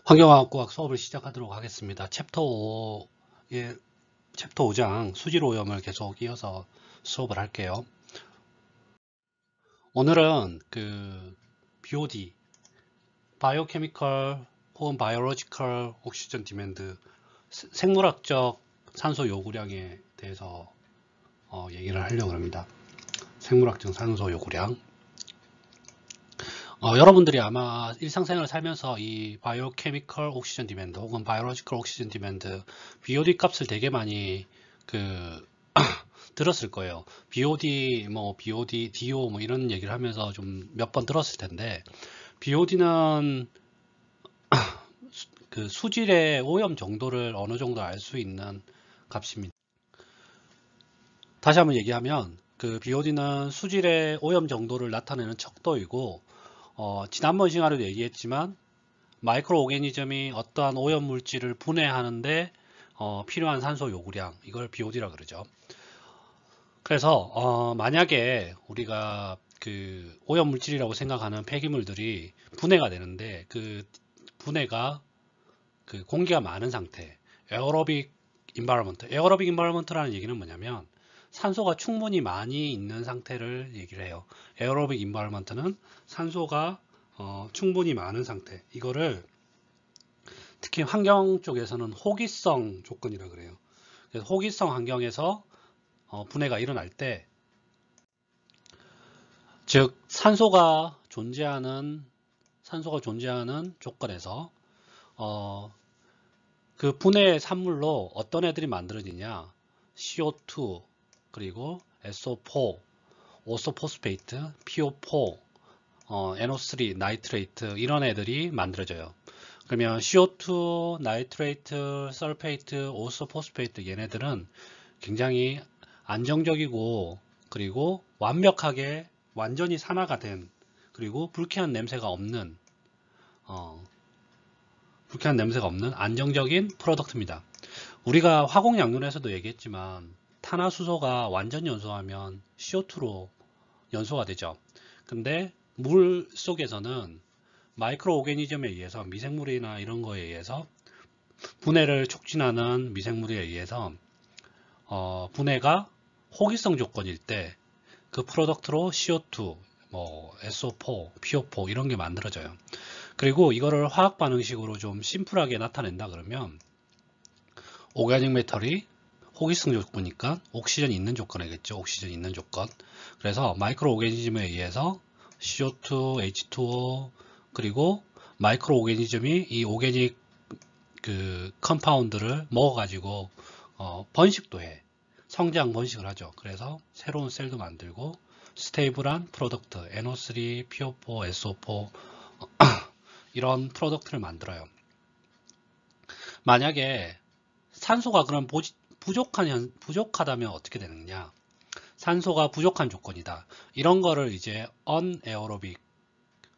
환경화학과학 수업을 시작하도록 하겠습니다. 챕터 5장 수질 오염을 계속 이어서 수업을 할게요. 오늘은 BOD, 바이오케미컬 혹은 바이올로지컬 옥시전 디맨드, 생물학적 산소 요구량에 대해서 얘기를 하려고 합니다. 생물학적 산소 요구량. 여러분들이 아마 일상생활을 살면서 이 바이오케미컬 옥시전 디맨드 혹은 바이올로지컬 옥시전 디맨드 BOD 값을 되게 많이 들었을 거예요. BOD, BOD, DO 이런 얘기를 하면서 좀 몇 번 들었을 텐데, BOD는 수질의 오염 정도를 어느 정도 알 수 있는 값입니다. 다시 한번 얘기하면 BOD는 수질의 오염 정도를 나타내는 척도이고, 지난번 시간에도 얘기했지만 마이크로 오게니즘이 어떠한 오염 물질을 분해하는데 필요한 산소 요구량, 이걸 BOD라 그러죠. 그래서 만약에 우리가 오염 물질이라고 생각하는 폐기물들이 분해가 되는데 분해가 공기가 많은 상태, 에어로빅 인바이러먼트라는 얘기는 뭐냐면 산소가 충분히 많이 있는 상태를 얘기를 해요. 에어로빅 인바이러먼트는 산소가 충분히 많은 상태. 이거를 특히 환경 쪽에서는 호기성 조건이라 그래요. 그래서 호기성 환경에서 분해가 일어날 때, 즉 산소가 존재하는 조건에서 그 분해 산물로 어떤 애들이 만들어지냐, CO2 그리고 SO4, 오소포스페이트, PO4, NO3, 나이트레이트, 이런 애들이 만들어져요. 그러면 CO2, 나이트레이트, 설페이트, 오소포스페이트, 얘네들은 굉장히 안정적이고 그리고 완전히 산화가 된, 그리고 불쾌한 냄새가 없는 안정적인 프로덕트입니다. 우리가 화공양론에서도 얘기했지만 탄화수소가 완전 연소하면 CO2로 연소가 되죠. 근데 물 속에서는 마이크로 오게니즘에 의해서, 미생물이나 이런 거에 의해서, 분해를 촉진하는 미생물에 의해서 분해가 호기성 조건일 때 그 프로덕트로 CO2, SO4, PO4 이런 게 만들어져요. 그리고 이거를 화학 반응식으로 좀 심플하게 나타낸다 그러면, 오가닉 메탈이 호기성 조건이니까 옥시전이 있는 조건이겠죠. 옥시전이 있는 조건. 그래서 마이크로 오게니즘에 의해서 CO2, H2O, 그리고 마이크로 오게니즘이 이 오게닉 컴파운드를 먹어가지고 번식도 해. 성장 번식을 하죠. 그래서 새로운 셀도 만들고 스테이블한 프로덕트, NO3, PO4, SO4 이런 프로덕트를 만들어요. 만약에 산소가 그럼 부족하다면 어떻게 되느냐? 산소가 부족한 조건이다. 이런 거를 이제 unaerobic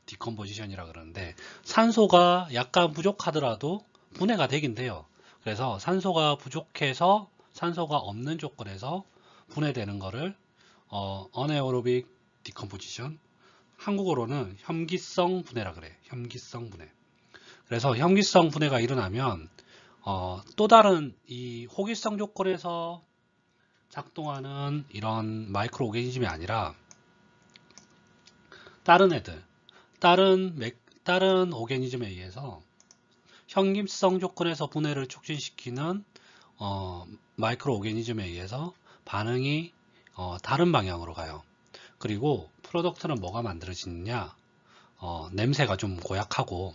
decomposition이라 그러는데, 산소가 약간 부족하더라도 분해가 되긴 돼요. 그래서 산소가 부족해서 산소가 없는 조건에서 분해되는 거를 unaerobic decomposition, 한국어로는 혐기성 분해라 그래. 혐기성 분해. 그래서 혐기성 분해가 일어나면 또 다른 이 호기성 조건에서 작동하는 이런 마이크로 오게니즘이 아니라 다른 오게니즘에 의해서 현김성 조건에서 분해를 촉진시키는 마이크로 오게니즘에 의해서 반응이 다른 방향으로 가요. 그리고 프로덕트는 뭐가 만들어지느냐, 냄새가 좀 고약하고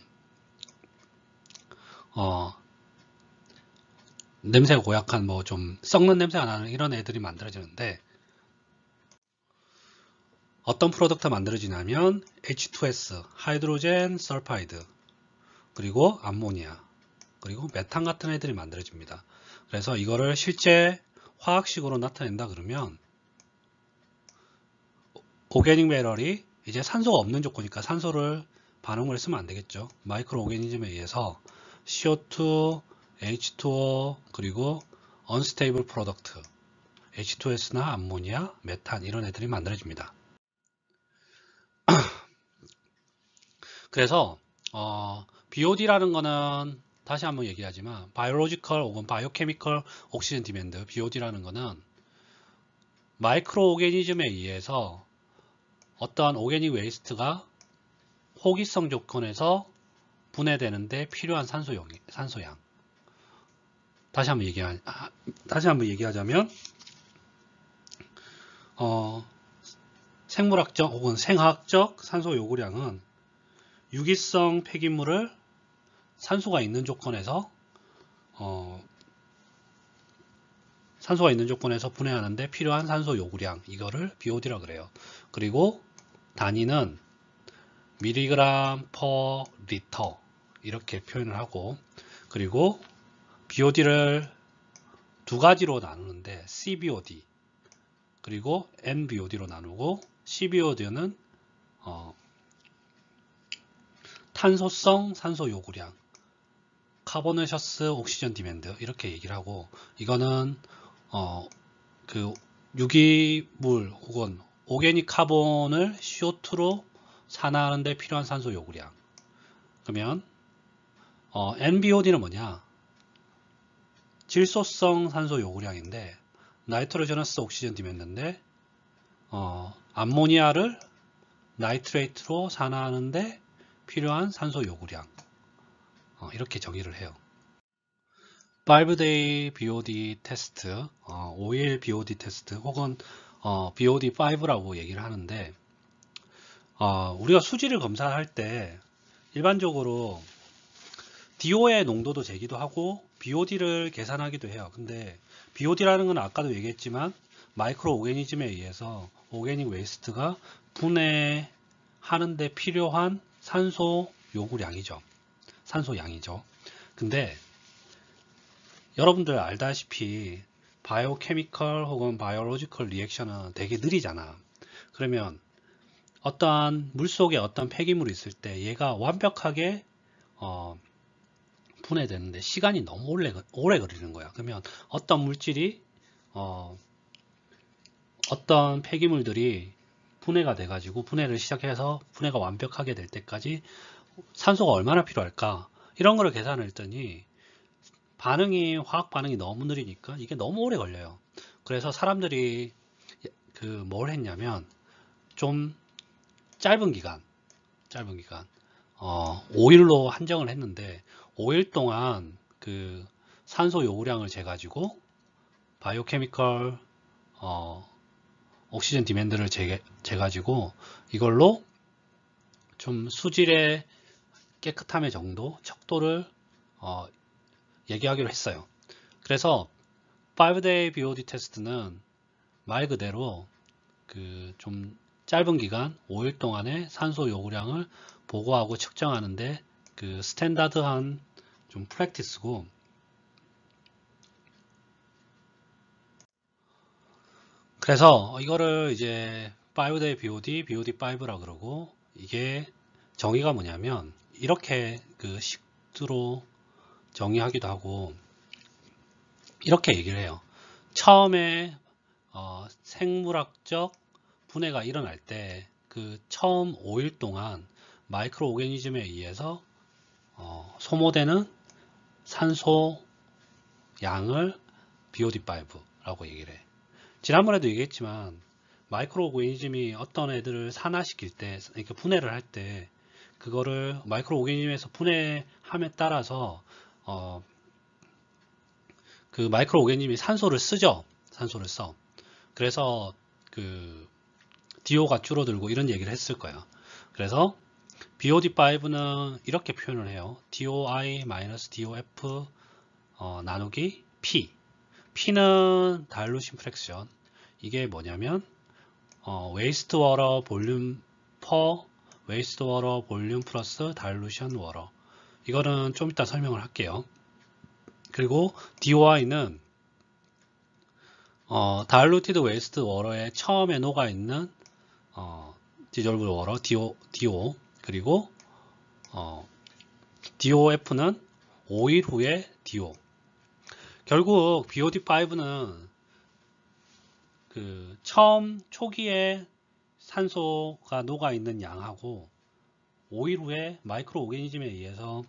냄새가 고약한 좀 썩는 냄새가 나는 이런 애들이 만들어지는데, 어떤 프로덕트가 만들어지냐면 H2S, 하이드로젠 설파이드, 그리고 암모니아, 그리고 메탄 같은 애들이 만들어집니다. 그래서 이거를 실제 화학식으로 나타낸다 그러면, 오게닉 배럴이 이제 산소가 없는 조건이니까 산소를 반응을 쓰면 안 되겠죠. 마이크로 오게니즘에 의해서 CO2, H2O, 그리고 unstable product, H2S나 암모니아, 메탄 이런 애들이 만들어집니다. 그래서 BOD라는 거는 다시 한번 얘기하지만 바이오로지컬 혹은 바이오케미컬 옥시전 디맨드, BOD라는 거는 마이크로 오게니즘에 의해서 어떠한 오게닉 웨이스트가 호기성 조건에서 분해되는데 필요한 산소양. 다시 한번 얘기하자면 생물학적 혹은 생화학적 산소 요구량은 유기성 폐기물을 산소가 있는 조건에서 분해하는데 필요한 산소 요구량, 이거를 BOD라고 그래요. 그리고 단위는 밀리그램 퍼 리터 이렇게 표현을 하고, 그리고 BOD를 두 가지로 나누는데 CBOD 그리고 NBOD로 나누고, CBOD는 탄소성 산소 요구량, 카보네셔스 옥시전 디맨드 이렇게 얘기를 하고, 이거는 그 유기물 혹은 오게닉 카본을 CO2로 산화하는 데 필요한 산소 요구량. 그러면 NBOD는 뭐냐? 질소성 산소 요구량인데 나이트로저너스 옥시전 디맨드인데 암모니아를 나이트레이트로 산화하는 데 필요한 산소 요구량. 이렇게 정의를 해요. 5day BOD 테스트, 5일 BOD 테스트 혹은 BOD5라고 얘기를 하는데, 우리가 수지를 검사할 때 일반적으로 DO의 농도도 재기도 하고 BOD를 계산하기도 해요. 근데 BOD라는 건 아까도 얘기했지만 마이크로 오게니즘에 의해서 오게닉 웨이스트가 분해하는 데 필요한 산소 요구량이죠. 산소 양이죠. 근데 여러분들 알다시피 바이오케미컬 혹은 바이오로지컬 리액션은 되게 느리잖아. 그러면 어떠한 물속에 어떤 폐기물이 있을 때 얘가 완벽하게 분해되는데 시간이 너무 오래 걸리는 거야. 그러면 어떤 물질이 어떤 폐기물들이 분해가 돼가지고 분해를 시작해서 분해가 완벽하게 될 때까지 산소가 얼마나 필요할까, 이런 거를 계산을 했더니 화학 반응이 너무 느리니까 이게 너무 오래 걸려요. 그래서 사람들이 뭘 했냐면 좀 짧은 기간 5일로 한정을 했는데 5일 동안 그 산소 요구량을 재가지고 바이오케미컬 옥시전 디맨드를 재가지고 이걸로 좀 수질의 깨끗함의 정도, 척도를 얘기하기로 했어요. 그래서 5day BOD 테스트는 말 그대로 좀 짧은 기간 5일 동안의 산소 요구량을 보고하고 측정하는데 스탠다드한 좀 프랙티스고, 그래서 이거를 이제 5day BOD, BOD5라고 그러고, 이게 정의가 뭐냐면 이렇게 식으로 정의하기도 하고 이렇게 얘기를 해요. 처음에 생물학적 분해가 일어날 때 처음 5일 동안 마이크로 오게니즘에 의해서 소모되는 산소 양을 BOD5라고 얘기를 해. 지난번에도 얘기했지만 마이크로 오게니즘이 어떤 애들을 산화시킬 때, 그러니까 분해를 할 때 그거를 마이크로 오게니즘에서 분해함에 따라서 그 마이크로 오게니즘이 산소를 쓰죠. 산소를 써. 그래서 DO가 줄어들고 이런 얘기를 했을 거예요. 그래서 BOD5는 이렇게 표현을 해요. DOI-DOF 나누기 P. P는 다일루션 프랙션. 이게 뭐냐면 웨이스트 워러 볼륨 퍼 웨이스트 워러 볼륨 플러스 다일루션 워러. 이거는 좀 이따 설명을 할게요. 그리고 DOI는 다일루티드 웨이스트 워러에 처음에 녹아 있는 디졸브 워러 DO, 그리고 DOF는 5일 후에 DO. 결국 BOD5는 처음 초기에 산소가 녹아 있는 양하고 5일 후에 마이크로 오게니즘에 의해서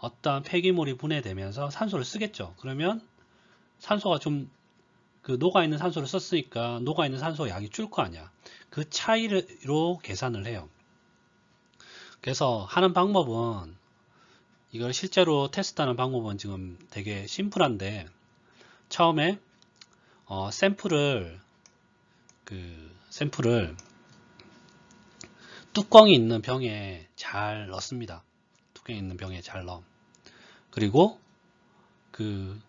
어떤 폐기물이 분해되면서 산소를 쓰겠죠. 그러면 산소가 좀 녹아있는 산소를 썼으니까 녹아있는 산소 양이 줄 거 아니야. 그 차이로 계산을 해요. 그래서 하는 방법은 이걸 실제로 테스트하는 방법은 지금 되게 심플한데 처음에 샘플을 뚜껑이 있는 병에 잘 넣습니다. 뚜껑이 있는 병에 잘 넣어. 그리고 그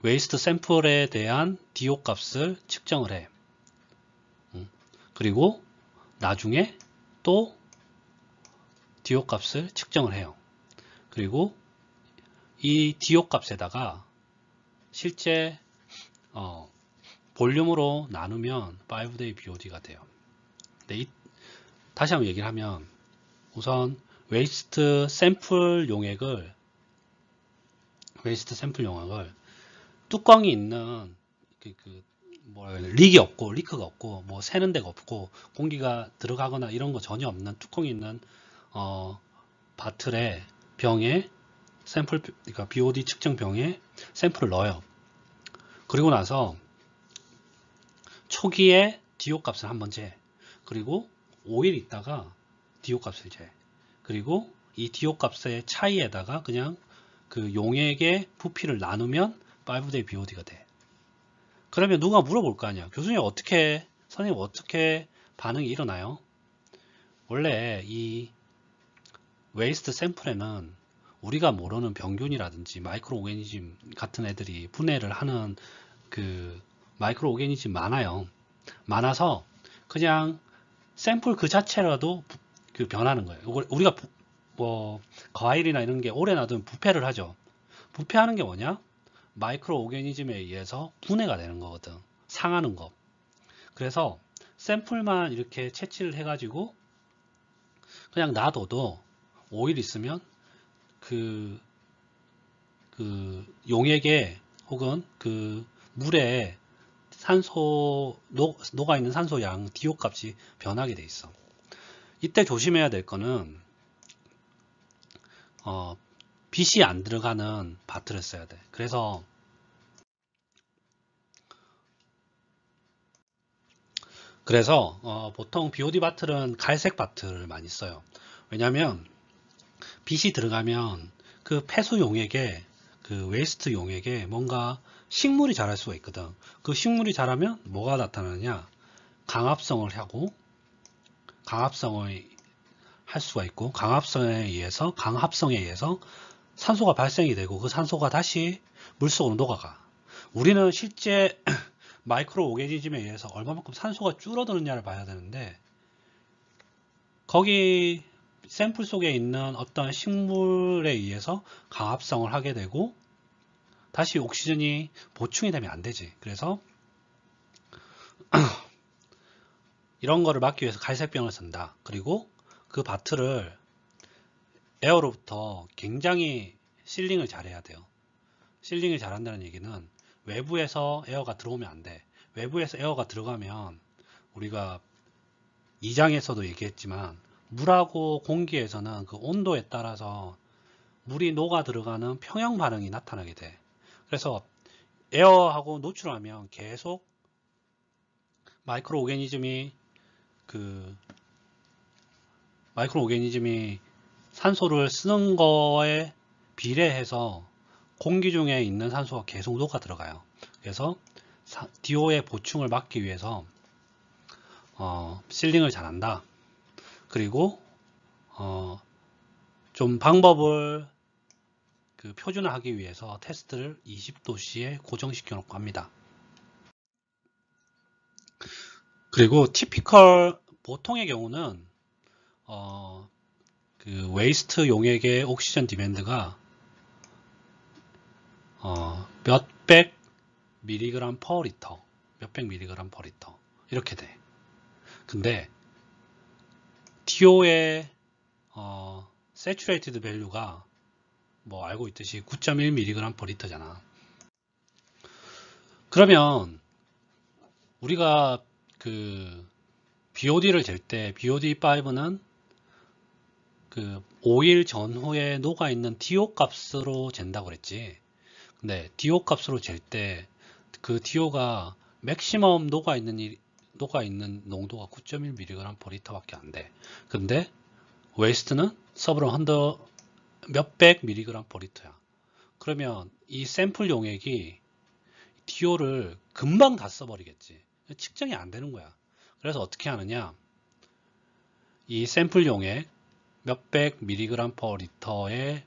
웨이스트 샘플에 대한 DO 값을 측정을 해. 그리고 나중에 또 DO 값을 측정을 해요. 그리고 이 DO 값에다가 실제 볼륨으로 나누면 5day BOD가 돼요. 근데 다시 한번 얘기를 하면 우선 웨이스트 샘플 용액을 뚜껑이 있는 리크가 없고 뭐 새는 데가 없고 공기가 들어가거나 이런 거 전혀 없는 뚜껑이 있는 바틀의 병에 그러니까 BOD 측정 병에 샘플을 넣어요. 그리고 나서 초기에 DO 값을 한번 재. 그리고 5일 있다가 DO 값을 재. 그리고 이 DO 값의 차이에다가 그냥 그 용액의 부피를 나누면 5day BOD가 돼. 그러면 누가 물어볼 거 아니야. 교수님 선생님 어떻게 반응이 일어나요? 원래 이 웨이스트 샘플에는 우리가 모르는 병균이라든지 마이크로 오게니즘 같은 애들이 분해를 하는 그 마이크로 오게니즘 많아요. 많아서 그냥 샘플 그 자체라도 변하는 거예요. 우리가 뭐 과일이나 이런 게 오래 놔두면 부패를 하죠. 부패하는 게 뭐냐? 마이크로 오게니즘에 의해서 분해가 되는 거거든. 상하는 거. 그래서 샘플만 이렇게 채취를 해가지고 그냥 놔둬도 5일 있으면 그 용액에 혹은 그 물에 녹아있는 산소 양 DO 값이 변하게 돼 있어. 이때 조심해야 될 거는 빛이 안 들어가는 바트를 써야 돼. 그래서 보통 BOD 바틀은 갈색 바틀을 많이 써요. 왜냐하면 빛이 들어가면 그 폐수 용액에 그 웨이스트 용액에 뭔가 식물이 자랄 수가 있거든. 그 식물이 자라면 뭐가 나타나느냐? 강합성을 하고 강합성을 할 수가 있고 강합성에 의해서 산소가 발생이 되고 그 산소가 다시 물속으로 녹아가. 우리는 실제 마이크로 오게니즘에 의해서 얼마만큼 산소가 줄어드느냐를 봐야 되는데 거기 샘플 속에 있는 어떤 식물에 의해서 강합성을 하게 되고 다시 옥시전이 보충이 되면 안 되지. 그래서 이런 거를 막기 위해서 갈색병을 쓴다. 그리고 그 바트를 에어로부터 굉장히 실링을 잘해야 돼요. 실링을 잘한다는 얘기는 외부에서 에어가 들어오면 안 돼. 외부에서 에어가 들어가면 우리가 2장에서도 얘기했지만 물하고 공기에서는 그 온도에 따라서 물이 녹아 들어가는 평형 반응이 나타나게 돼. 그래서 에어하고 노출하면 계속 마이크로 오게니즘이 산소를 쓰는 거에 비례해서 공기 중에 있는 산소가 계속 녹아 들어가요. 그래서 DO의 보충을 막기 위해서 실링을 잘한다. 그리고 좀 방법을 표준화하기 위해서 테스트를 20도씨에 고정시켜 놓고 합니다. 그리고 보통의 경우는 웨이스트 용액의 옥시전 디맨드가 몇백 미리그램 퍼 리터 이렇게 돼. 근데 DO의 saturated value가 뭐 알고 있듯이 9.1mg per 리터잖아. 그러면 우리가 BOD를 잴 때 BOD5는 5일 전후에 녹아있는 DO 값으로 잰다고 그랬지. 근데 DO 값으로 잴 때 그 DO가 맥시멈 녹아있는 농도가 9.1mg/L 밖에 안 돼. 근데 웨이스트는 서브로 한더 몇백 mg/L야. 그러면 이 샘플 용액이 DO를 금방 다 써버리겠지. 측정이 안 되는 거야. 그래서 어떻게 하느냐. 이 샘플 용액 몇백 mg/L의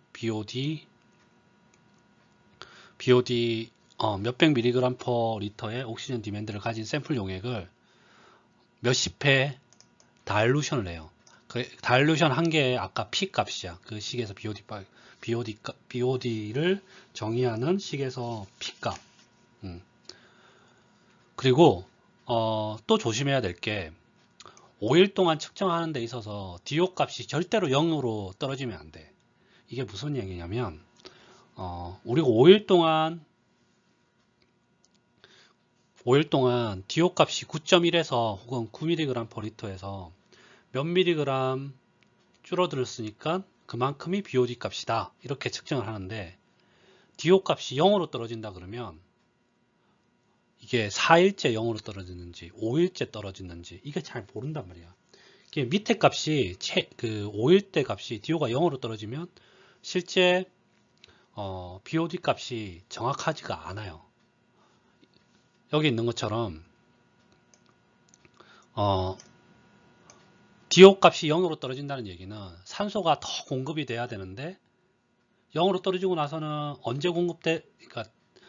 몇백 mg/L의 옥시전 디맨드를 가진 샘플 용액을 몇십 회 다일루션을 해요. 그 다일루션 한 개의 아까 P 값이야. 그 식에서 BOD를 정의하는 식에서 P 값. 그리고 또 조심해야 될 게 5일 동안 측정하는 데 있어서 DO 값이 절대로 0으로 떨어지면 안 돼. 이게 무슨 얘기냐면 우리가 5일 동안 DO 값이 9.1에서 혹은 9mg/L에서 몇 mg 줄어들었으니까 그만큼이 BOD 값이다. 이렇게 측정을 하는데 DO 값이 0으로 떨어진다 그러면 이게 4일째 0으로 떨어지는지 5일째 떨어지는지 이게 잘 모른단 말이야. 이게 밑에 값이 그 5일 때 값이 DO가 0으로 떨어지면 실제 BOD 값이 정확하지가 않아요. 여기 있는 것처럼 DO 값이 0으로 떨어진다는 얘기는 산소가 더 공급이 돼야 되는데 0으로 떨어지고 나서는 그러니까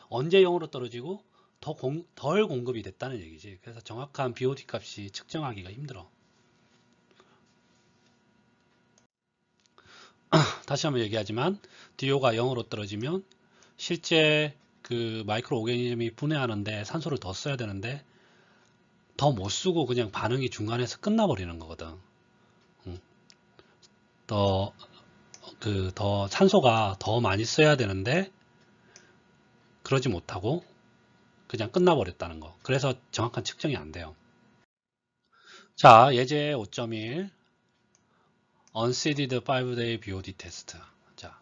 언제 0으로 떨어지고 덜 공급이 됐다는 얘기지. 그래서 정확한 BOD 값이 측정하기가 힘들어. 다시 한번 얘기하지만 DO가 0으로 떨어지면 실제 그 마이크로 오르가니즘이 분해하는데 산소를 더 써야 되는데 더 못 쓰고 그냥 반응이 중간에서 끝나버리는 거거든. 더 산소가 더 많이 써야 되는데 그러지 못하고 그냥 끝나버렸다는 거. 그래서 정확한 측정이 안 돼요. 자, 예제 5.1 Unseeded 5-day BOD 테스트. 자,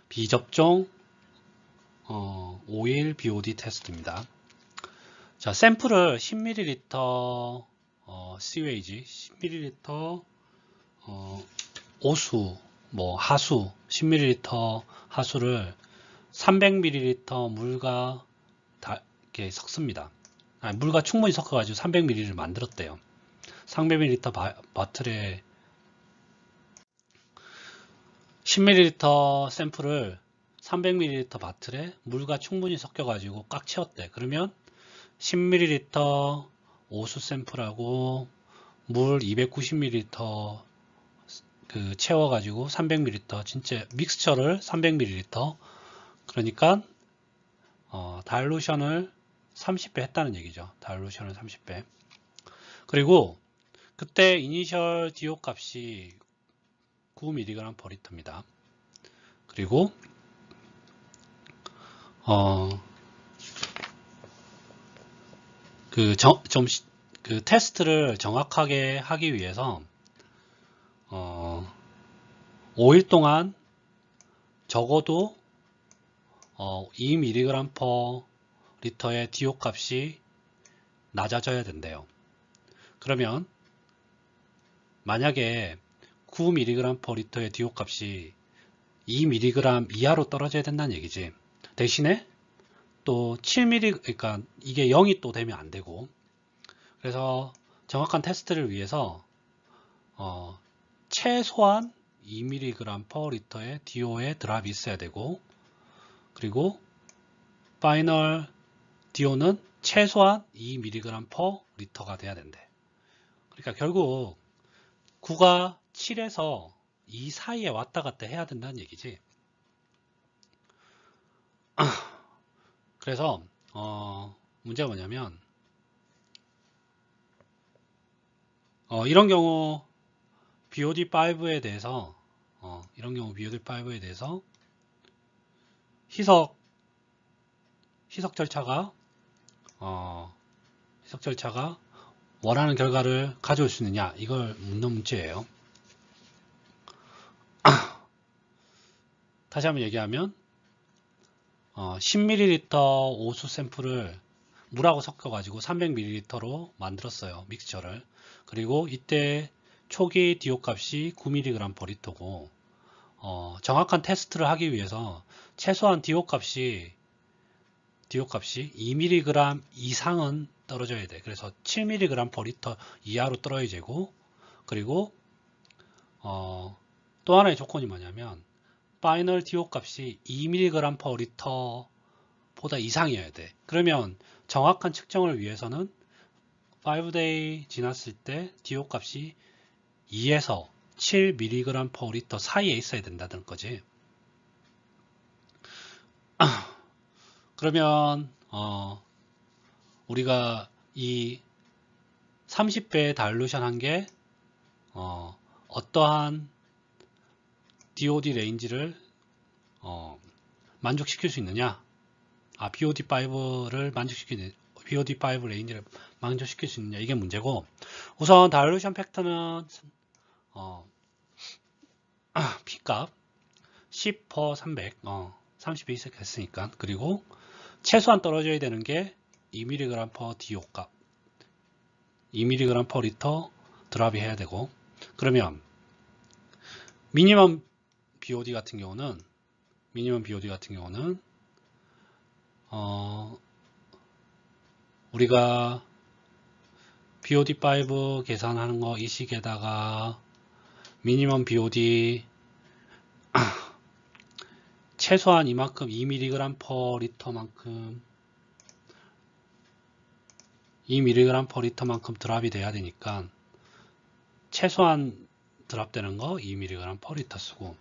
비접종 5일 BOD 테스트입니다. 자, 샘플을 10ml 시웨이지, 10ml 오수, 하수, 10ml 하수를 300ml 물과 이렇게 섞습니다. 물과 충분히 섞어가지고 300ml를 만들었대요. 300ml 바틀에 10ml 샘플을 300ml 바틀에 물과 충분히 섞여가지고 꽉 채웠대. 그러면 10ml 오수 샘플하고 물 290ml 그 채워가지고 300ml 진짜 믹스처를 300ml 그러니까 다일루션을 30배 했다는 얘기죠. 다일루션을 30배. 그리고 그때 이니셜 DO 값이 9mg/L입니다. 그리고 그 테스트를 정확하게 하기 위해서 5일 동안 적어도 2mg/L의 DO 값이 낮아져야 된대요. 그러면 만약에 9mg/L의 DO 값이 2mg 이하로 떨어져야 된다는 얘기지. 대신에 또 7mg, 그러니까 이게 0이 또 되면 안 되고, 그래서 정확한 테스트를 위해서 최소한 2mg/L의 DO의 드랍이 있어야 되고, 그리고 파이널 DO는 최소한 2mg/L가 돼야 된대. 그러니까 결국 9가 7에서 2 사이에 왔다 갔다 해야 된다는 얘기지. 그래서 문제가 뭐냐면 이런 경우 BOD5에 대해서 희석 절차가 원하는 결과를 가져올 수 있느냐 이걸 묻는 문제예요. 다시 한번 얘기하면 10ml 오수 샘플을 물하고 섞어가지고 300ml로 만들었어요. 믹스처를. 그리고 이때 초기 DO 값이 9mg/L고 정확한 테스트를 하기 위해서 최소한 DO 값이 2mg 이상은 떨어져야 돼. 그래서 7mg/L 이하로 떨어져야 되고, 그리고 또 하나의 조건이 뭐냐면 파이널 DO 값이 2mg/L 보다 이상이어야 돼. 그러면 정확한 측정을 위해서는 5day 지났을 때 DO 값이 2에서 7mg/L 사이에 있어야 된다는 거지. 그러면 우리가 이 30배 다일루션 한 게 어떠한 DOD 레인지를 만족시킬 수 있느냐? BOD5를 BOD5 레인지를 만족시킬 수 있느냐? 이게 문제고, 우선 다일루션 팩터는 P값 10/300 30배 이상 했으니까, 그리고 최소한 떨어져야 되는 게 2mg/DO 값 2mg/L 드랍이 해야 되고, 그러면 미니멈 BOD 같은 경우는 우리가 BOD5 계산하는 거 이 식에다가 미니멈 BOD 최소한 이만큼 2mg/L만큼 드랍이 돼야 되니까 최소한 드랍되는 거 2mg/L 쓰고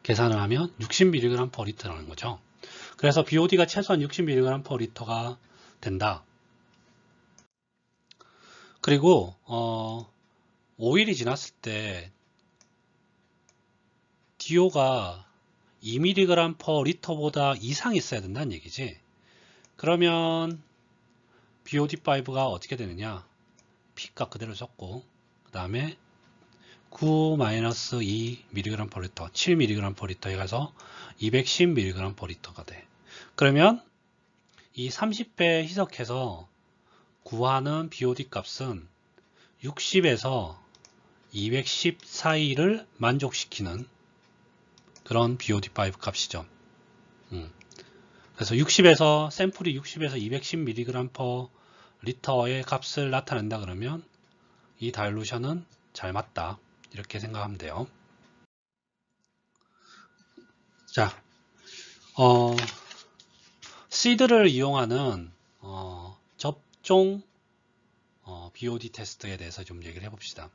계산을 하면 60mg/L라는 거죠. 그래서 BOD가 최소한 60mg/L가 된다. 그리고 5일이 지났을 때 DO가 2mg/L보다 이상 있어야 된다는 얘기지. 그러면 BOD5가 어떻게 되느냐? P값 그대로 썼고, 그 다음에 9-2mg/L 7mg/L에 가서 210mg/L가 돼. 그러면 이 30배 희석해서 구하는 BOD 값은 60에서 210 사이를 만족시키는 그런 BOD5 값이죠. 그래서 샘플이 60에서 210mg/L의 값을 나타낸다 그러면 이 다일루션은 잘 맞다, 이렇게 생각하면 돼요. 자, 시드를 이용하는 접종 BOD 테스트에 대해서 좀 얘기를 해봅시다.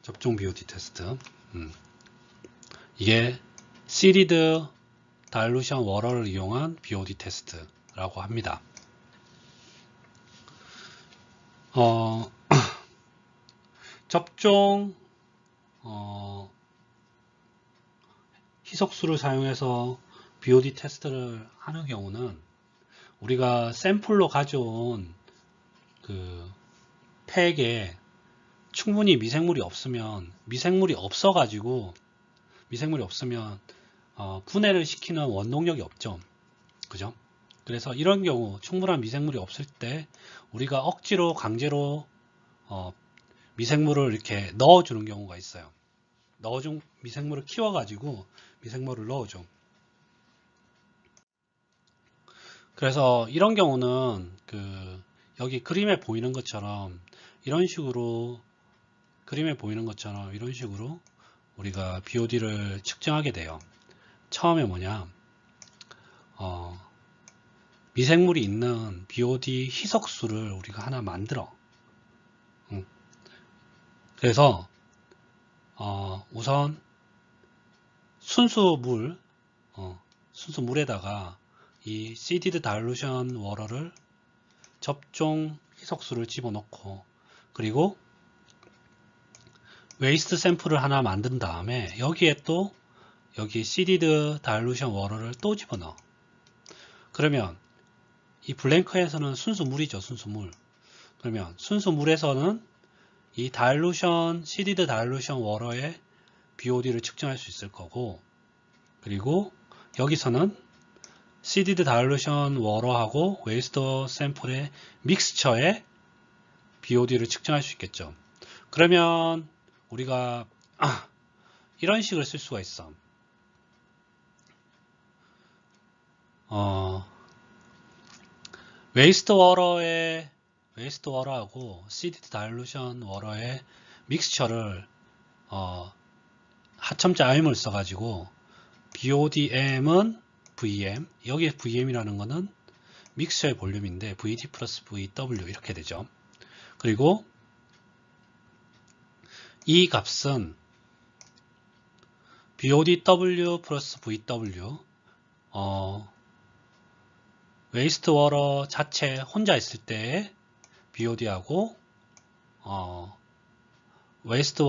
접종 BOD 테스트. 이게 시리드 다일루션 워러를 이용한 BOD 테스트라고 합니다. 접종 희석수를 사용해서 BOD 테스트를 하는 경우는 우리가 샘플로 가져온 그 팩에 충분히 미생물이 없으면 분해를 시키는 원동력이 없죠. 그죠? 그래서 이런 경우 충분한 미생물이 없을 때 우리가 억지로 강제로 미생물을 이렇게 넣어주는 경우가 있어요. 미생물을 키워가지고 미생물을 넣어줘. 그래서 이런 경우는 여기 그림에 보이는 것처럼 이런 식으로 우리가 BOD를 측정하게 돼요. 처음에 미생물이 있는 BOD 희석수를 우리가 하나 만들어. 그래서 우선 순수물에다가 이 시디드 다일루션 워러를 접종 희석수를 집어넣고, 그리고 웨이스트 샘플을 하나 만든 다음에 여기 시디드 다일루션 워러를 또 집어넣어. 그러면 이 블랭크에서는 순수물이죠, 순수물. 그러면 순수물에서는 이 시디드 다일루션 워러의 BOD를 측정할 수 있을 거고, 그리고 여기서는 시디드 다일루션 워러하고 웨이스트 샘플의 믹스처의 BOD를 측정할 수 있겠죠. 그러면 우리가 이런 식을 쓸 수가 있어. 웨이스트 워러하고 시디드 다일루션 워러의 믹스처를 하첨자 M을 써가지고 BODM은 VM, 여기에 VM이라는 거는 믹스처의 볼륨인데 VD 플러스 VW 이렇게 되죠. 그리고 이 값은 BODW 플러스 VW 웨이스트 워러 자체 혼자 있을 때의 BOD하고 웨이스트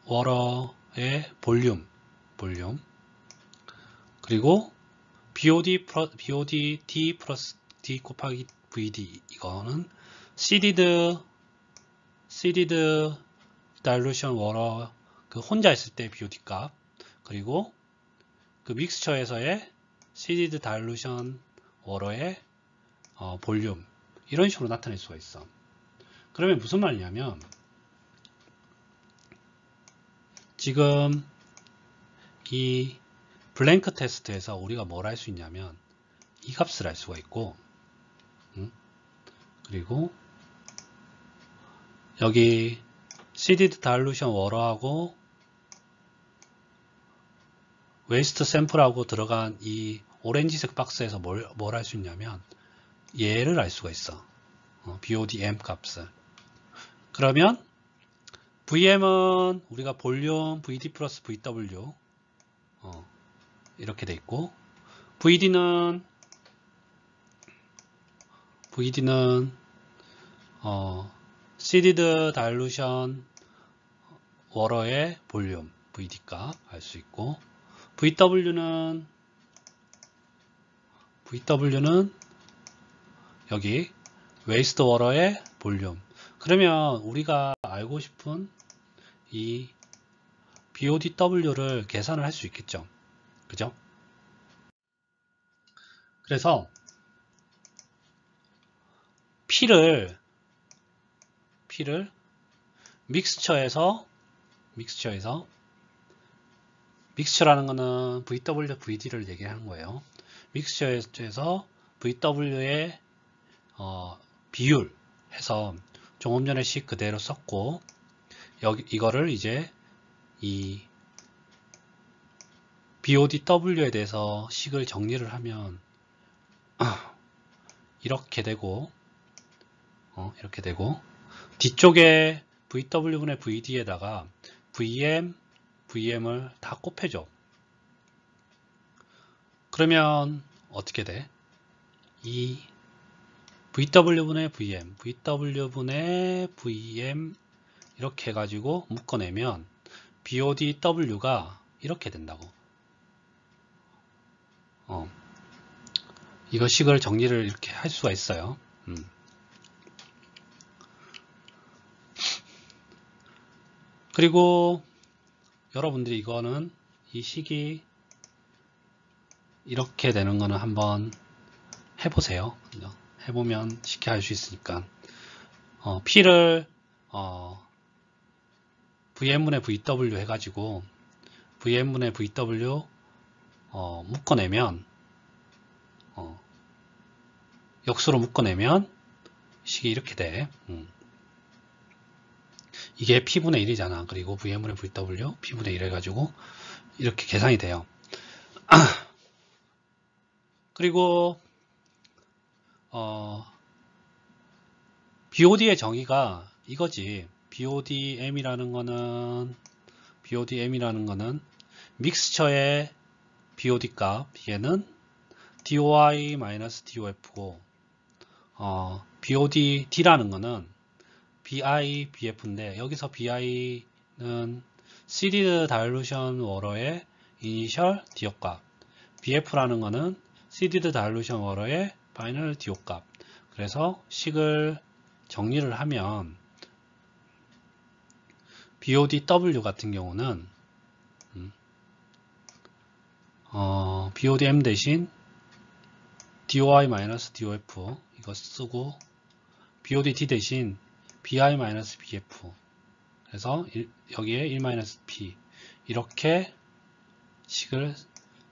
워러의 볼륨 그리고 BOD D 플러스 D 곱하기 VD 이거는 시디드 다일루션 워러 그 혼자 있을 때 BOD 값 그리고 그 믹스처에서의 시디드 다일루션 워러의 볼륨 이런 식으로 나타낼 수가 있어. 그러면 무슨 말이냐면 지금 이 블랭크 테스트에서 우리가 뭘 할 수 있냐면 이 값을 알 수가 있고 그리고 여기 시디드 다일루션 워러하고 웨이스트 샘플하고 들어간 이 오렌지색 박스에서 뭘 할 수 있냐면 얘를 알 수가 있어. BODM 값을. 그러면 VM은 우리가 볼륨 VD 플러스 VW 이렇게 돼 있고 VD는 시디드 다일루션 워러의 볼륨 VD 값 알 수 있고 VW는 여기 웨이스트 워러의 볼륨. 그러면 우리가 알고 싶은 이 BODW를 계산을 할 수 있겠죠. 그죠? 그래서 P를 믹스처라는 거는 VW, VD를 얘기하는 거예요. 믹스처에서 VW의 비율 해서 조금 전에 식 그대로 썼고 이거를 이제 이 BODW에 대해서 식을 정리를 하면 이렇게 되고 뒤쪽에 VW분의 VD에다가 VM을 다 곱해줘. 그러면 어떻게 돼? 이 VW분의 VW분의 VM 이렇게 해가지고 묶어내면 BODW가 이렇게 된다고. 이거 식을 정리를 이렇게 할 수가 있어요. 그리고 여러분들이 이거는 이 식이 이렇게 되는 거는 한번 해보세요. 해보면 쉽게 할 수 있으니까 P를 VM분의 VW 해가지고 VM분의 VW 묶어내면 역수로 묶어내면 식이 이렇게 돼. 이게 P분의 1이잖아. 그리고 VM분의 VW P분의 1 해가지고 이렇게 계산이 돼요. 그리고 BOD의 정의가 이거지. BODM이라는 거는 믹스처의 BOD 값, 얘는 DOI-DOF고 BODD라는 거는 BI, BF인데 여기서 BI는 시디드 다일루션 워러의 이니셜 디오 값, BF라는 거는 시디드 다일루션 워러의 파이널 디오 값. 그래서 식을 정리를 하면 BODW 같은 경우는 BODM 대신 DOI-DOF 이거 쓰고 BODT 대신 BI-BF 그래서 여기에 1-P 이렇게 식을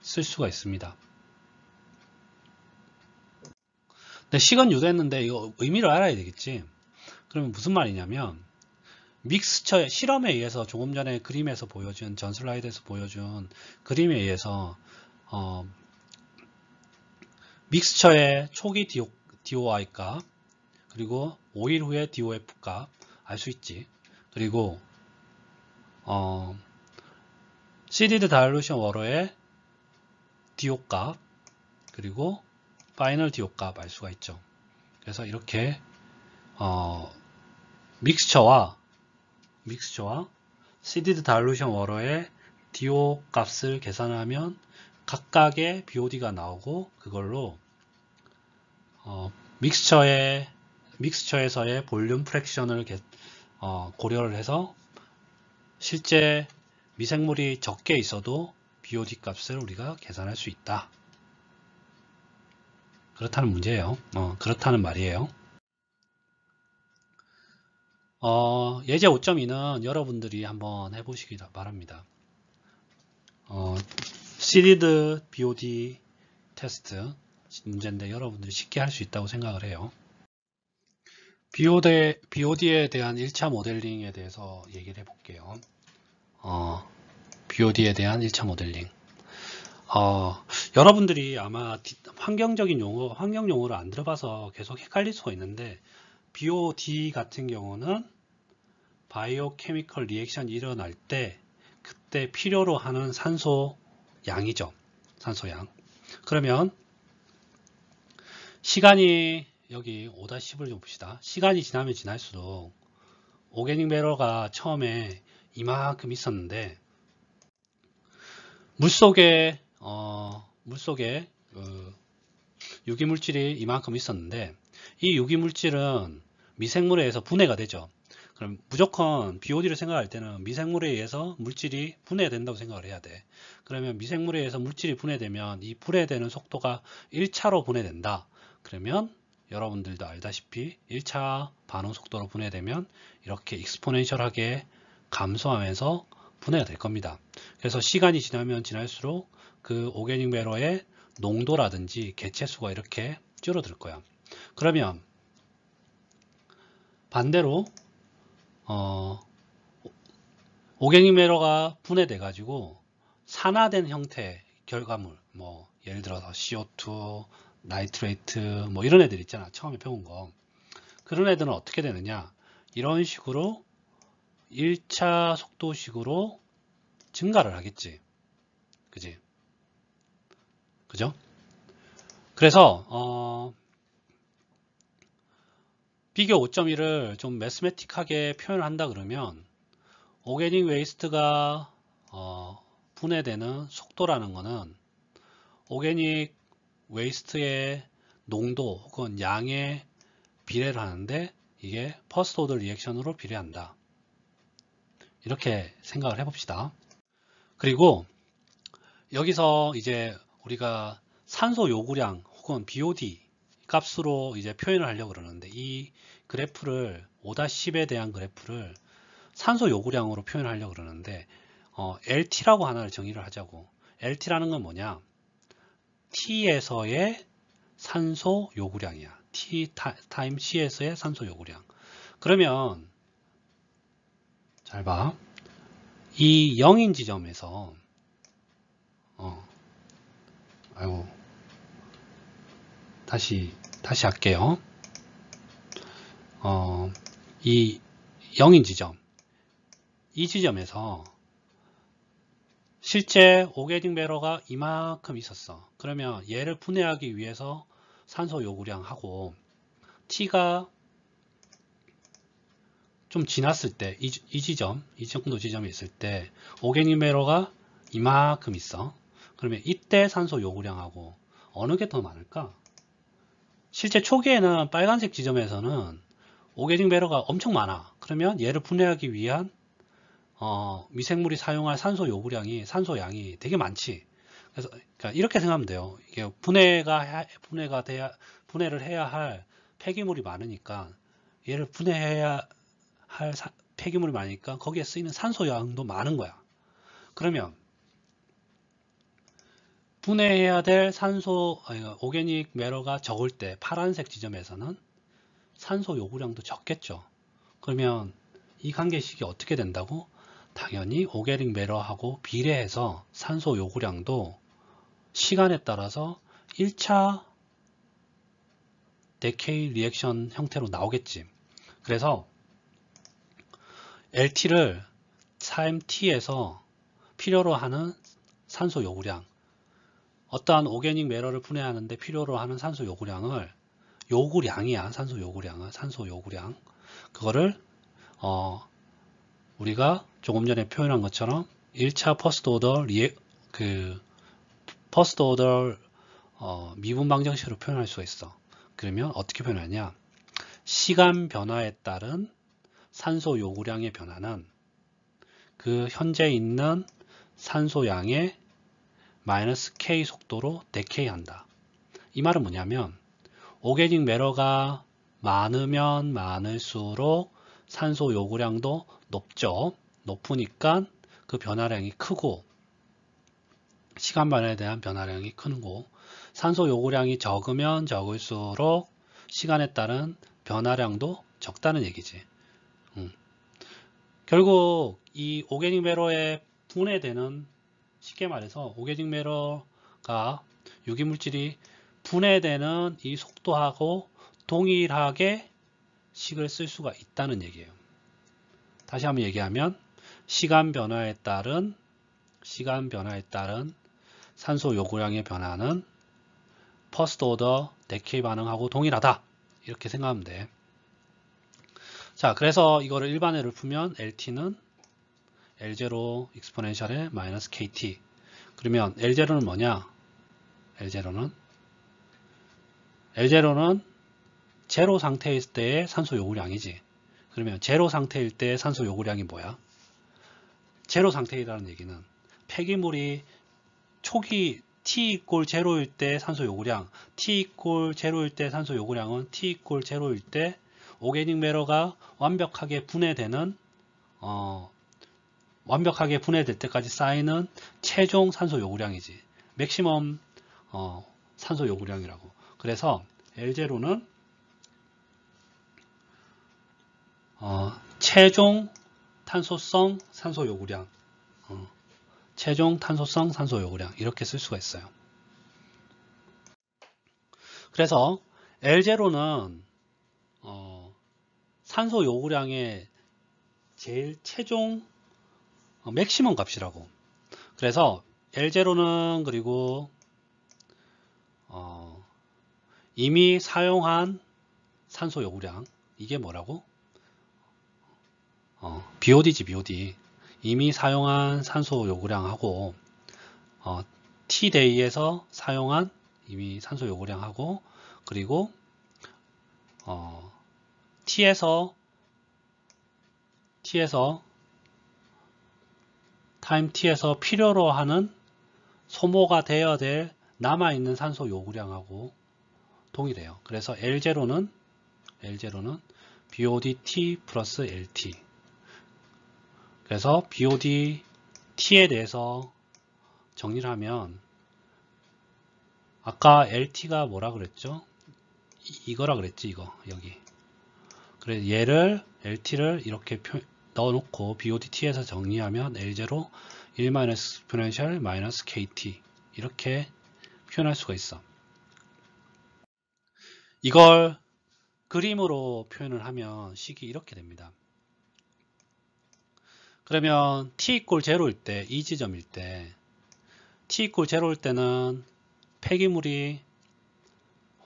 쓸 수가 있습니다. 근데 식은 유도했는데 이거 의미를 알아야 되겠지. 그러면 무슨 말이냐면 믹스처의 실험에 의해서 조금 전에 그림에서 보여준 전 슬라이드에서 보여준 그림에 의해서 믹스처의 초기 DOI 값 그리고 5일 후에 DOF 값 알 수 있지. 그리고 seeded dilution water의 DO 값 그리고 파이널 DO 값 알 수가 있죠. 그래서 이렇게 믹스처와 seeded dilution water의 DO 값을 계산하면 각각의 BOD가 나오고 그걸로 믹스처에서의 볼륨 프랙션을 고려를 해서 실제 미생물이 적게 있어도 BOD 값을 우리가 계산할 수 있다. 그렇다는 문제예요. 그렇다는 말이에요. 예제 5.2는 여러분들이 한번 해보시기 바랍니다. seeded BOD 테스트 문제인데 여러분들이 쉽게 할 수 있다고 생각을 해요. BOD에 대한 1차 모델링에 대해서 얘기를 해볼게요. BOD에 대한 1차 모델링. 여러분들이 아마 환경 용어를 안 들어봐서 계속 헷갈릴 수가 있는데 BOD 같은 경우는 바이오케미컬 리액션이 일어날 때 그때 필요로 하는 산소 양이죠. 산소 양. 그러면 시간이 여기 5-10을 좀 봅시다. 시간이 지나면 지날수록 오게닉 매러가 처음에 이만큼 있었는데 물속에 유기물질이 이만큼 있었는데 이 유기물질은 미생물에 의해서 분해가 되죠. 그럼 무조건 BOD를 생각할 때는 미생물에 의해서 물질이 분해된다고 생각을 해야 돼. 그러면 미생물에 의해서 물질이 분해되면 이 분해되는 속도가 1차로 분해된다. 그러면 여러분들도 알다시피 1차 반응 속도로 분해되면 이렇게 익스포넨셜하게 감소하면서 분해가 될 겁니다. 그래서 시간이 지나면 지날수록 그 오게닉 매러의 농도라든지 개체수가 이렇게 줄어들 거야. 그러면 반대로 오게닉 매러가 분해돼 가지고 산화된 형태의 결과물 뭐 예를 들어서 CO2, 나이트레이트 뭐 이런 애들 있잖아. 처음에 배운 거. 그런 애들은 어떻게 되느냐. 이런 식으로 1차 속도식으로 증가를 하겠지. 그지? 그죠? 그래서 비교 5.1을 좀 매스매틱하게 표현을 한다 그러면 오게닉 웨이스트가 분해되는 속도라는 거는 오게닉 웨이스트의 농도 혹은 양의 비례를 하는데 이게 퍼스트 오더 리액션으로 비례한다. 이렇게 생각을 해봅시다. 그리고 여기서 이제 우리가 산소 요구량 혹은 BOD 값으로 이제 표현을 하려고 그러는데 이 그래프를 5-10에 대한 그래프를 산소 요구량으로 표현하려고 그러는데 LT라고 하나를 정의를 하자고. LT라는 건 뭐냐? T에서의 산소 요구량이야. T 타임 C에서의 산소 요구량. 그러면 잘 봐. 이 0인 지점에서 아이고 다시 할게요. 이 0인 지점 이 지점에서 실제 오게닉 매러가 이만큼 있었어. 그러면 얘를 분해하기 위해서 산소 요구량하고 T가 좀 지났을 때 이 정도 지점이 있을 때 오게닉 매러가 이만큼 있어. 그러면 이때 산소 요구량하고 어느 게 더 많을까? 실제 초기에는 빨간색 지점에서는 오게닉 매러가 엄청 많아. 그러면 얘를 분해하기 위한 미생물이 사용할 산소 요구량이 산소 양이 되게 많지. 그래서 그러니까 이렇게 생각하면 돼요. 이게 분해를 해야 할 폐기물이 많으니까 얘를 분해해야 할 폐기물이 많으니까 거기에 쓰이는 산소 양도 많은 거야. 그러면 분해해야 될 오게닉 매러가 적을 때 파란색 지점에서는 산소 요구량도 적겠죠. 그러면 이 관계식이 어떻게 된다고? 당연히 오게닉 매러하고 비례해서 산소 요구량도 시간에 따라서 1차 데케이 리액션 형태로 나오겠지. 그래서 LT를 타임 T에서 필요로 하는 산소 요구량, 어떠한 오게닉 매러를 분해하는데 필요로 하는 산소 요구량을 요구량이야. 산소 요구량. 그거를 우리가 조금 전에 표현한 것처럼 1차 퍼스트 오더 미분 방정식으로 표현할 수가 있어. 그러면 어떻게 표현하냐? 시간 변화에 따른 산소 요구량의 변화는 그 현재 있는 산소 양의 마이너스 K 속도로 데케이 한다. 이 말은 뭐냐면 오게닉 매러가 많으면 많을수록 산소 요구량도 높죠. 높으니까 그 변화량이 크고 시간 변화에 대한 변화량이 크고 산소 요구량이 적으면 적을수록 시간에 따른 변화량도 적다는 얘기지. 결국 이 오게닉 매러에 분해되는, 쉽게 말해서 오게닉 매러가 유기물질이 분해되는 이 속도하고 동일하게 식을 쓸 수가 있다는 얘기예요. 다시 한번 얘기하면 시간 변화에 따른 산소 요구량의 변화는 퍼스트 오더 데케이 반응하고 동일하다. 이렇게 생각하면 돼. 자, 그래서 이거를 일반회를 풀면 LT는 L0 익스포넨셜의 마이너스 KT. 그러면 L0는 뭐냐? L0는 제로 상태일 때의 산소 요구량이지. 그러면 제로 상태일 때의 산소 요구량이 뭐야? 제로 상태이라는 얘기는 폐기물이 초기 T 이꼴 제로일 때 산소 요구량, T 이꼴 제로일 때 산소 요구량은 T 이꼴 제로일 때 오게닉 매러가 완벽하게 분해될 때까지 쌓이는 최종 산소 요구량이지. 맥시멈 산소 요구량이라고. 그래서 L0는 최종 탄소성 산소 요구량, 이렇게 쓸 수가 있어요. 그래서 L0는 산소 요구량의 제일 최종 맥시멈 값이라고. 그래서 L0는 그리고 이미 사용한 산소 요구량, 이게 뭐라고? BOD지, BOD. 이미 사용한 산소 요구량하고 T데이에서 사용한 이미 산소 요구량하고, 그리고 타임 T에서 필요로 하는 소모가 되어야 될 남아있는 산소 요구량하고 동일해요. 그래서 L0는 BOD-T 플러스 LT. 그래서 BOD-T에 대해서 정리를 하면 아까 LT가 뭐라 그랬죠? 이거라 그랬지, 이거 여기. 그래서 얘를 LT를 이렇게 넣어놓고 BOD-T에서 정리하면 L0 1-exponential 마이너스 KT 이렇게 표현할 수가 있어. 이걸 그림으로 표현을 하면 식이 이렇게 됩니다. 그러면 t 이꼴 0일 때, 이 지점일 때, t 이꼴 0일 때는 폐기물이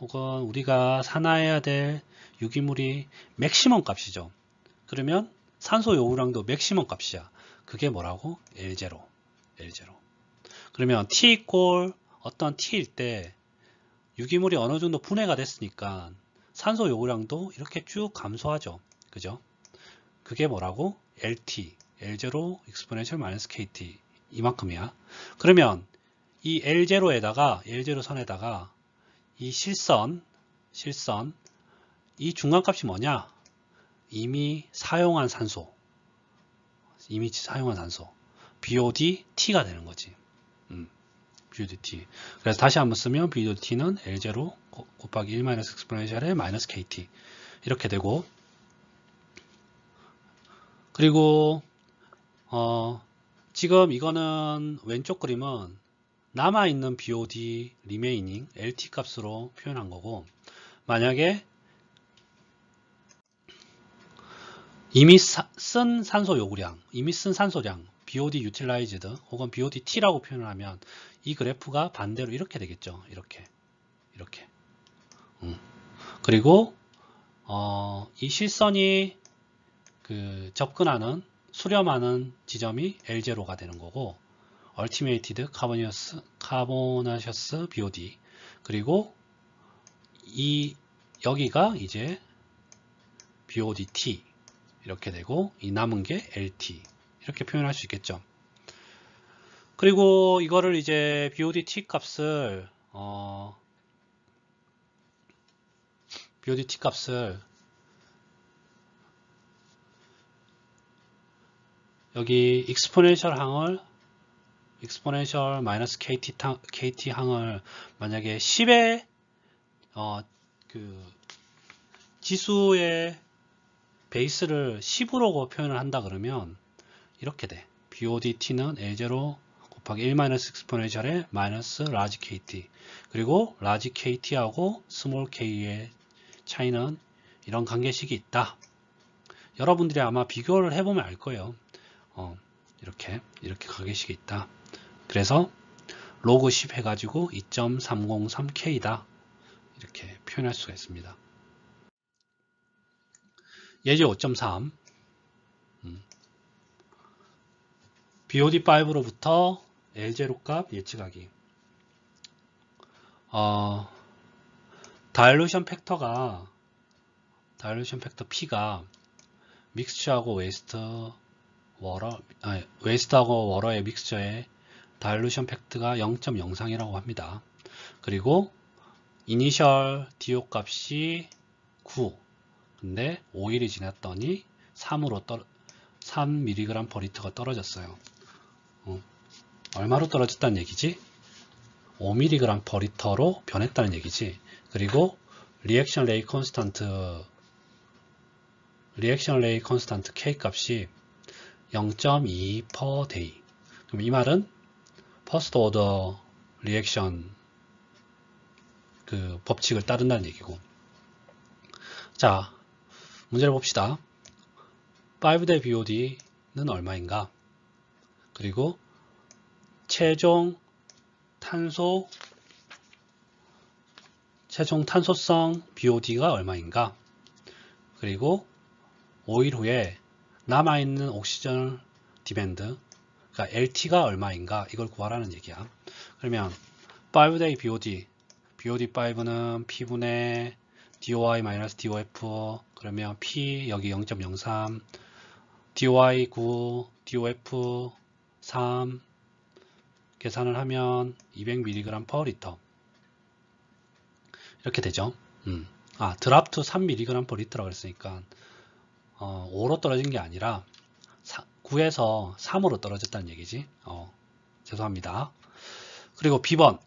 혹은 우리가 산화해야 될 유기물이 맥시멈 값이죠. 그러면 산소 요구량도 맥시멈 값이야. 그게 뭐라고? L0. 그러면 t 이꼴 어떤 t일 때 유기물이 어느 정도 분해가 됐으니까 산소 요구량도 이렇게 쭉 감소하죠. 그죠? 그게 뭐라고? LT. L0 exponential minus KT. 이만큼이야. 그러면 이 L0 선에다가 이 실선 이 중간값이 뭐냐? 이미 사용한 산소 BOD T가 되는 거지. BOD T. 그래서 다시 한번 쓰면 BOD T는 L0 곱하기 1 마이너스 익스포넨셜의 마이너스 KT 이렇게 되고, 그리고 지금 이거는 왼쪽 그림은 남아있는 BOD remaining LT 값으로 표현한 거고, 만약에 이미 쓴 산소 요구량, 이미 쓴 산소량 BOD utilized 혹은 BOD T라고 표현을 하면 이 그래프가 반대로 이렇게 되겠죠. 이렇게. 그리고 이 실선이 접근하는 수렴하는 지점이 L0가 되는 거고, ultimated carbonaceous BOD, 그리고 여기가 이제 BOD T 이렇게 되고, 이 남은 게 LT 이렇게 표현할 수 있겠죠. 그리고 이거를 이제 BOD T 값을 여기 익스포넨셜 마이너스 KT 항을 만약에 10의 지수의 베이스를 10으로 표현을 한다 그러면 이렇게 돼. BOD T는 L0 곱하기 1 마이너스 익스포넨셜의 마이너스 라지 KT, 그리고 라지 KT하고 스몰 k의 차이는 이런 관계식이 있다. 여러분들이 아마 비교를 해보면 알 거예요. 이렇게 관계식이 있다. 그래서 로그 10 해가지고 2.303K다. 이렇게 표현할 수가 있습니다. 예제 5.3 BOD5로부터 L0 값 예측하기. 다일루션 팩터 P가 믹스처하고 웨이스트하고 워러의 믹스처의 다일루션 팩트가 0.03이라고 합니다. 그리고 이니셜 DO 값이 9. 근데 5일이 지났더니 3mg/L가 떨어졌어요. 얼마로 떨어졌다는 얘기지? 5mg/L로 변했다는 얘기지. 그리고 리액션 레이 콘스탄트 K 값이 0.2 per day. 그럼 이 말은 퍼스트 오더 리액션 법칙을 따른다는 얘기고. 자, 문제를 봅시다. 5대 BOD는 얼마인가? 그리고 최종 탄소성 BOD가 얼마인가? 그리고 5일 후에 남아있는 옥시전 디맨드, 그러니까 LT가 얼마인가? 이걸 구하라는 얘기야. 그러면 5day BOD5는 P분의 DOI-DOF, 그러면 P 여기 0.03, DOI 9, DOF 3 계산을 하면 200mg/L 이렇게 되죠. 드랍 투 3mg/L라고 그랬으니까 5로 떨어진 게 아니라 9에서 3으로 떨어졌다는 얘기지. 죄송합니다. 그리고 B번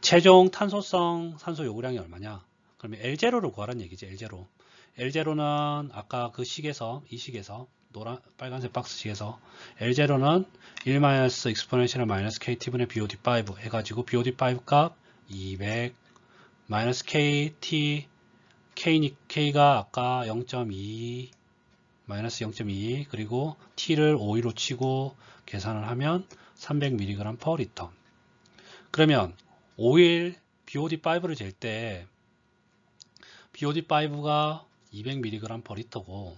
최종 탄소성 산소 요구량이 얼마냐? 그러면 L0를 구하라는 얘기지. L0는 아까 이 식에서 빨간색 박스식에서 L0는 1 마이너스 익스포넨셜 마이너스 KT분의 BOD5 해가지고 BOD5 값 200 마이너스 KT K가 아까 0.2 마이너스 0.2 그리고 T를 5위로 치고 계산을 하면 300mg/L. 그러면 5일 BOD5를 잴 때 BOD5가 200mg/L고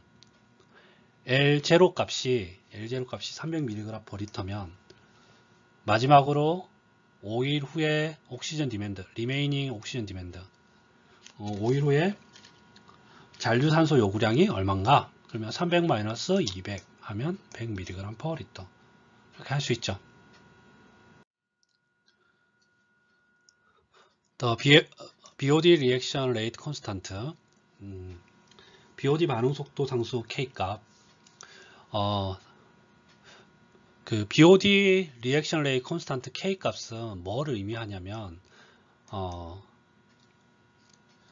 L0 값이 300mg/L면 마지막으로 5일 후에 옥시전 디맨드, 리메이닝 옥시전 디맨드, 5일 후에 잔류산소 요구량이 얼마인가? 그러면 300 마이너스 200 하면 100mg/L 이렇게 할 수 있죠. 더 BOD 리액션 레이트 콘스탄트, BOD 반응 속도 상수 K 값. 그 BOD 리액션 레이트 콘스탄트 K 값은 뭐를 의미하냐면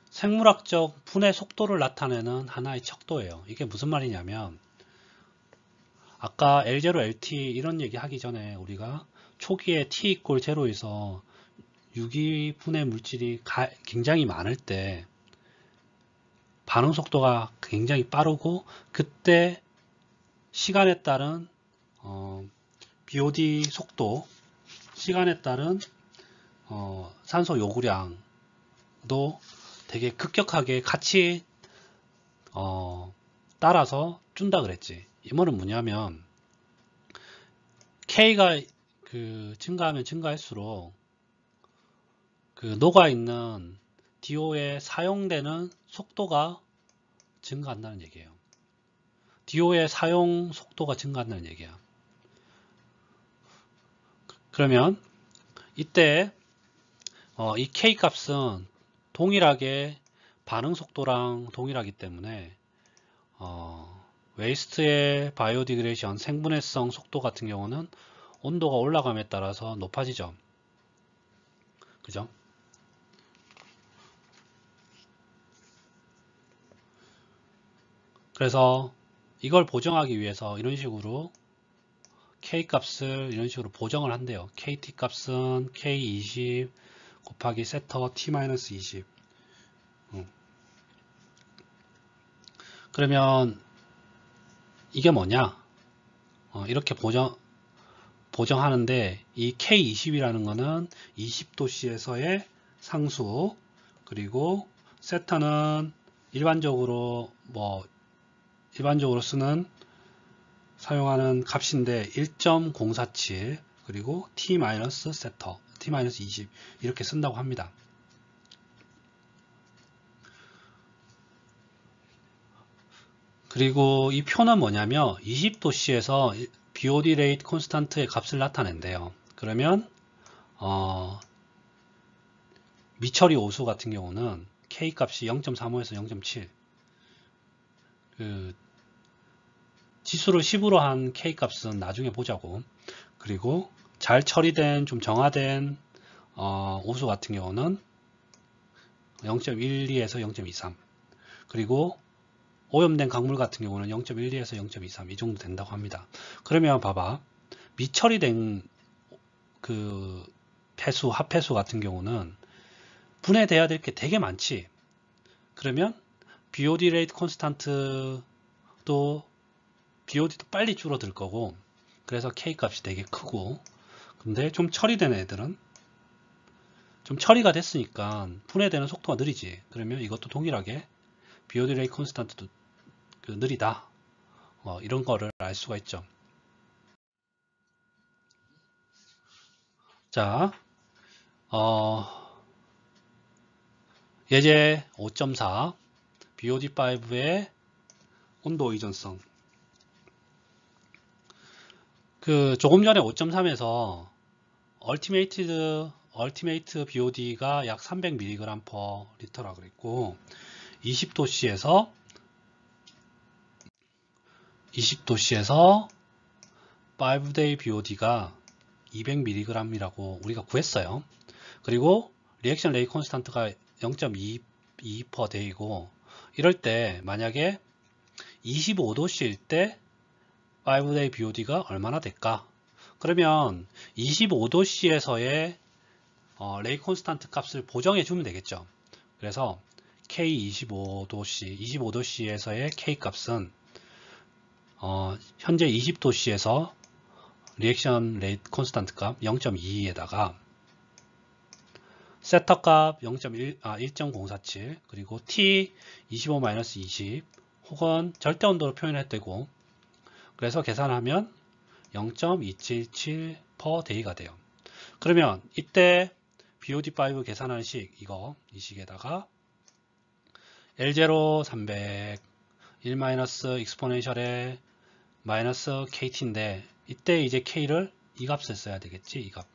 생물학적 분해 속도를 나타내는 하나의 척도예요. 이게 무슨 말이냐면 아까 L0, LT 이런 얘기 하기 전에 우리가 초기에 T 이퀄 0에서 유기 분해 물질이 굉장히 많을 때 반응 속도가 굉장히 빠르고 그때 시간에 따른 BOD 속도, 시간에 따른 산소 요구량도 되게 급격하게 같이 따라서 준다 그랬지. 이 말은 뭐냐면 K가 증가하면 증가할수록 그 녹아있는 DO에 사용되는 속도가 증가한다는 얘기예요. DO의 사용 속도가 증가한다는 얘기야. 그러면 이때 이 K 값은 동일하게 반응 속도랑 동일하기 때문에 웨이스트의 바이오디그레이션 생분해성 속도 같은 경우는 온도가 올라감에 따라서 높아지죠. 그죠? 그래서 이걸 보정하기 위해서 이런 식으로 K 값을 이런 식으로 보정을 한대요. KT 값은 K20 곱하기 세터 T-20. 그러면 이게 뭐냐? 이렇게 보정하는데 이 K20이라는 거는 20도씨에서의 상수, 그리고 세터는 일반적으로 사용하는 값인데 1.047, 그리고 T-세터, T-20 이렇게 쓴다고 합니다. 그리고 이 표는 뭐냐면 20도씨에서 BOD 레이트 콘스탄트의 값을 나타낸대요. 그러면 미처리 오수 같은 경우는 K 값이 0.35에서 0.7, 지수를 10으로 한 K 값은 나중에 보자고. 그리고 잘 처리된 좀 정화된 오수 같은 경우는 0.12에서 0.23, 그리고 오염된 강물 같은 경우는 0.12에서 0.23 이 정도 된다고 합니다. 그러면 봐봐, 미처리된 그 폐수, 합폐수 같은 경우는 분해돼야 될 게 되게 많지. 그러면 BOD 레이트 콘스탄트도 BOD도 빨리 줄어들 거고, 그래서 K 값이 되게 크고, 근데 좀 처리된 애들은 좀 처리가 됐으니까 분해되는 속도가 느리지. 그러면 이것도 동일하게 BOD 레이트 콘스탄트도 느리다. 이런 거를 알 수가 있죠. 자, 예제 5.4 BOD5의 온도 의존성. 조금 전에 5.3에서 얼티메이트 BOD가 약 300mg/L라 그랬고 20도씨에서 5day BOD가 200mg이라고 우리가 구했어요. 그리고 리액션 레이트 콘스탄트가 0.22%day고 이럴 때 만약에 25도씨일 때 5day BOD가 얼마나 될까? 그러면 25도씨에서의 레이 콘스탄트 값을 보정해 주면 되겠죠. 그래서 K25도씨, 25도씨에서의 K 값은 현재 20도씨에서 리액션 레이트 콘스탄트 값 0.22에다가 세터 값 1.047, 그리고 T 25-20 혹은 절대 온도로 표현해도 되고, 그래서 계산하면 0.277/day가 돼요. 그러면 이때 BOD5 계산하는 식, 이 식에다가 L0 300, 1 익스포넨셜에 마이너스 KT인데 이때 이제 K를 이 값을 써야 되겠지. 이 값.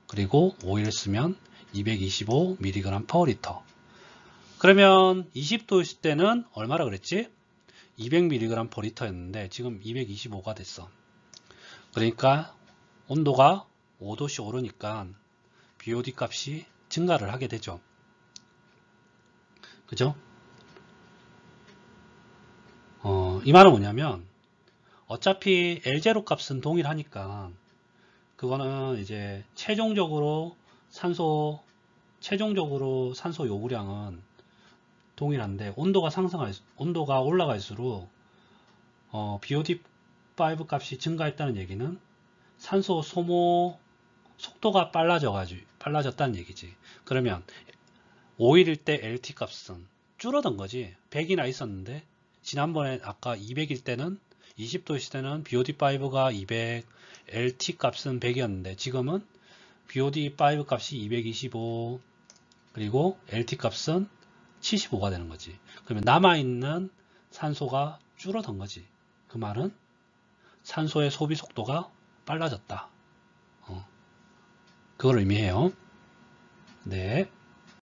그리고 5를 쓰면 225mg/L. 그러면 20도일 때는 얼마라 그랬지? 200mg/L였는데 지금 225가 됐어. 그러니까 온도가 5도씩 오르니까 BOD 값이 증가를 하게 되죠. 그죠? 이 말은 뭐냐면 어차피 L0 값은 동일하니까 그거는 이제 최종적으로 산소 요구량은 동일한데 온도가 올라갈수록 BOD5 값이 증가했다는 얘기는 산소 소모 속도가 빨라졌다는 얘기지. 그러면 5일일 때 LT 값은 줄어든 거지. 100이나 있었는데 지난번에 아까 200일 때는 20도일 때는 BOD5가 200, LT 값은 100이었는데 지금은 BOD5 값이 225 그리고 LT 값은 75가 되는 거지. 그러면 남아있는 산소가 줄어든 거지. 그 말은 산소의 소비 속도가 빨라졌다. 그걸 의미해요. 네.